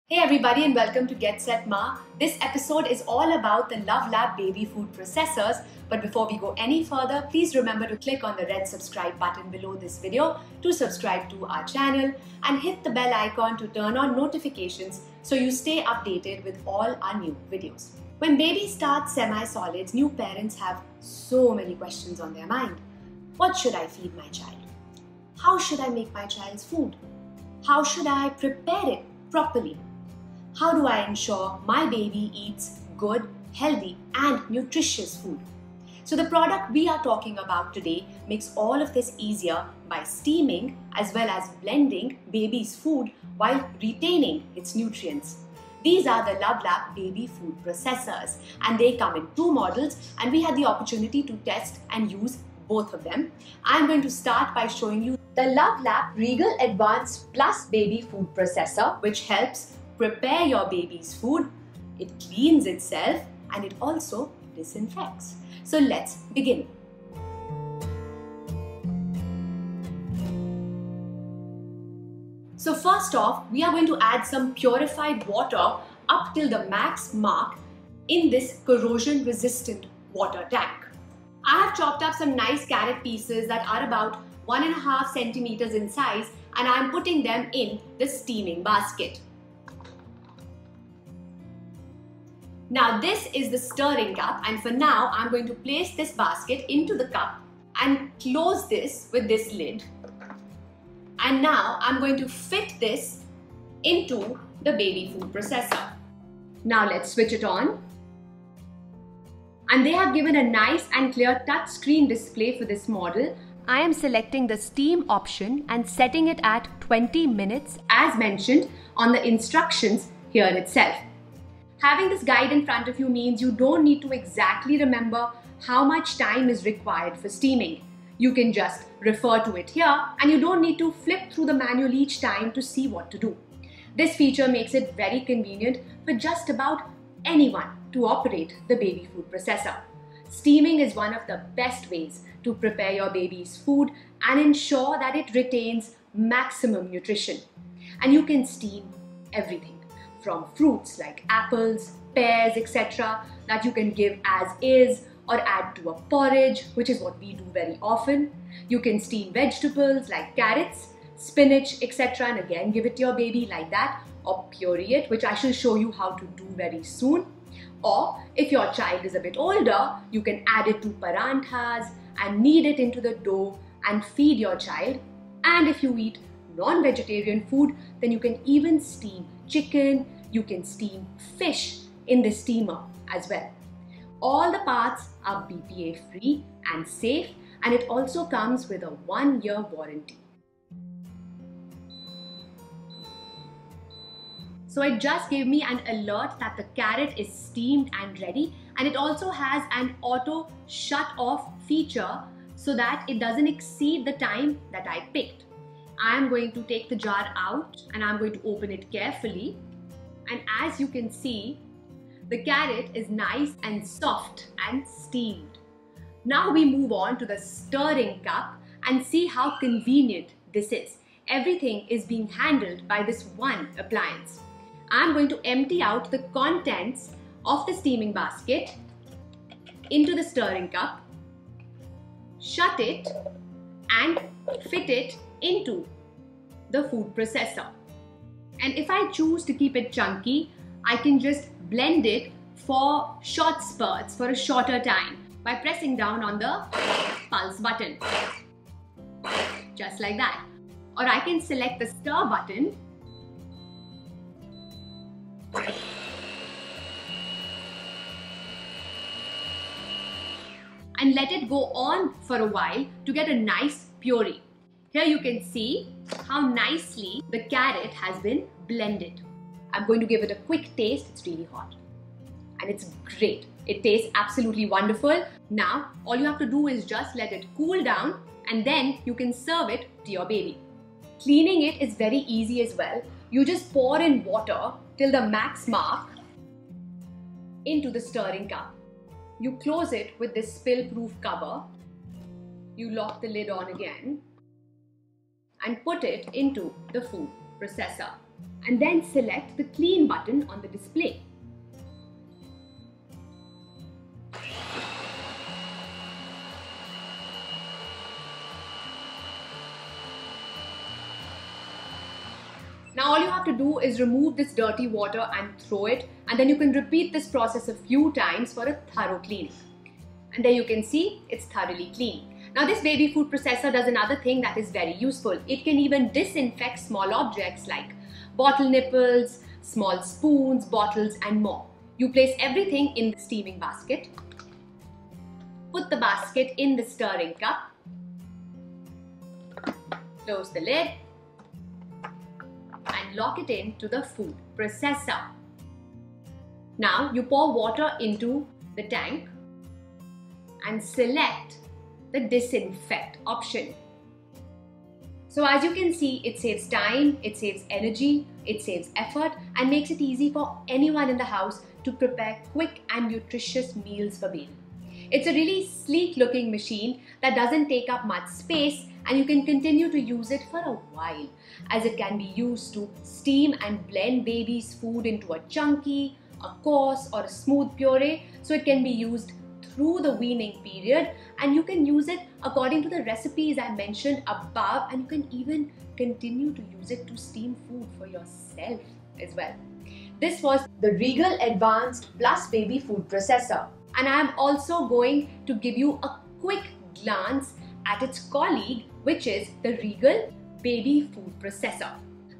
Hey everybody and welcome to Get Set Ma. This episode is all about the Love Lab baby food processors. But before we go any further, please remember to click on the red subscribe button below this video to subscribe to our channel and hit the bell icon to turn on notifications so you stay updated with all our new videos. When baby starts semi-solids, new parents have so many questions on their mind. What should I feed my child? How should I make my child's food? How should I prepare it properly? How do I ensure my baby eats good, healthy and nutritious food? So the product we are talking about today makes all of this easier by steaming as well as blending baby's food while retaining its nutrients. These are the Love Lab baby food processors and they come in two models and we had the opportunity to test and use both of them. I'm going to start by showing you the Love Lab Regal Advanced Plus baby food processor, which helps prepare your baby's food, it cleans itself and it also disinfects. So let's begin. So first off, we are going to add some purified water up till the max mark in this corrosion resistant water tank. I have chopped up some nice carrot pieces that are about 1.5 centimeters in size and I am putting them in the steaming basket. Now this is the stirring cup and for now I'm going to place this basket into the cup and close this with this lid. And now I'm going to fit this into the baby food processor. Now let's switch it on. And they have given a nice and clear touch screen display for this model. I am selecting the steam option and setting it at 20 minutes as mentioned on the instructions here itself. Having this guide in front of you means you don't need to exactly remember how much time is required for steaming. You can just refer to it here and you don't need to flip through the manual each time to see what to do. This feature makes it very convenient for just about anyone to operate the baby food processor. Steaming is one of the best ways to prepare your baby's food and ensure that it retains maximum nutrition. And you can steam everything from fruits like apples, pears, etc. that you can give as is or add to a porridge, which is what we do very often. You can steam vegetables like carrots, spinach, etc. and again give it to your baby like that, or puree it, which I shall show you how to do very soon. Or if your child is a bit older, you can add it to paranthas and knead it into the dough and feed your child. And if you eat non-vegetarian food, then you can even steam chicken, you can steam fish in the steamer as well. All the parts are BPA free and safe, and it also comes with a 1-year warranty. So it just gave me an alert that the carrot is steamed and ready, and it also has an auto shut off feature so that it doesn't exceed the time that I picked. I'm going to take the jar out and I'm going to open it carefully, and as you can see, the carrot is nice and soft and steamed. Now we move on to the stirring cup and see how convenient this is. Everything is being handled by this one appliance. I'm going to empty out the contents of the steaming basket into the stirring cup, shut it and fit it into the food processor. And if I choose to keep it chunky, I can just blend it for short spurts for a shorter time by pressing down on the pulse button, just like that. Or I can select the stir button and let it go on for a while to get a nice puree. Here you can see how nicely the carrot has been blended. I'm going to give it a quick taste. It's really hot and it's great. It tastes absolutely wonderful. Now all you have to do is just let it cool down and then you can serve it to your baby. Cleaning it is very easy as well. You just pour in water till the max mark into the stirring cup. You close it with this spill-proof cover. You lock the lid on again and put it into the food processor. and then select the Clean button on the display. Now all you have to do is remove this dirty water and throw it, and then you can repeat this process a few times for a thorough cleaning. And there you can see it's thoroughly clean. Now this baby food processor does another thing that is very useful. It can even disinfect small objects like bottle nipples, small spoons, bottles and more. You place everything in the steaming basket, put the basket in the stirring cup, close the lid and lock it into the food processor. Now you pour water into the tank and select the disinfect option. So as you can see, it saves time, it saves energy, it saves effort and makes it easy for anyone in the house to prepare quick and nutritious meals for baby. It's a really sleek looking machine that doesn't take up much space, and you can continue to use it for a while, as it can be used to steam and blend baby's food into a chunky, a coarse or a smooth puree. So it can be used through the weaning period, and you can use it according to the recipes I mentioned above, and you can even continue to use it to steam food for yourself as well. This was the Regal Advanced Plus Baby Food Processor, and I am also going to give you a quick glance at its colleague, which is the Regal Baby Food Processor,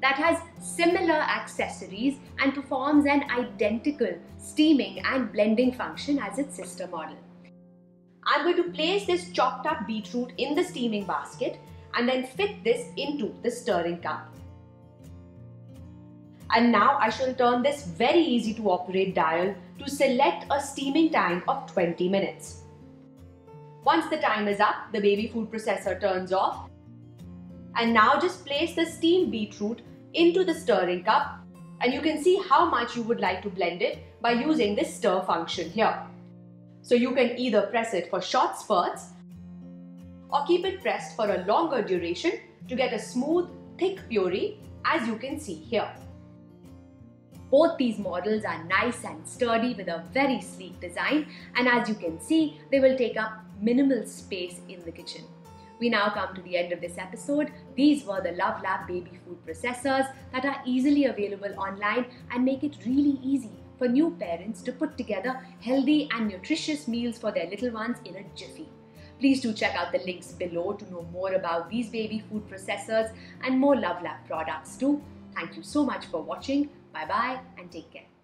that has similar accessories and performs an identical steaming and blending function as its sister model. I'm going to place this chopped up beetroot in the steaming basket and then fit this into the stirring cup. And now I shall turn this very easy to operate dial to select a steaming time of 20 minutes. Once the time is up, the baby food processor turns off. And now just place the steamed beetroot into the stirring cup, and you can see how much you would like to blend it by using this stir function here. So you can either press it for short spurts or keep it pressed for a longer duration to get a smooth, thick puree, as you can see here. Both these models are nice and sturdy with a very sleek design, and as you can see, they will take up minimal space in the kitchen. We now come to the end of this episode. These were the Love Lab baby food processors that are easily available online and make it really easy for new parents to put together healthy and nutritious meals for their little ones in a jiffy. Please do check out the links below to know more about these baby food processors and more Love Lab products too. Thank you so much for watching. Bye bye and take care.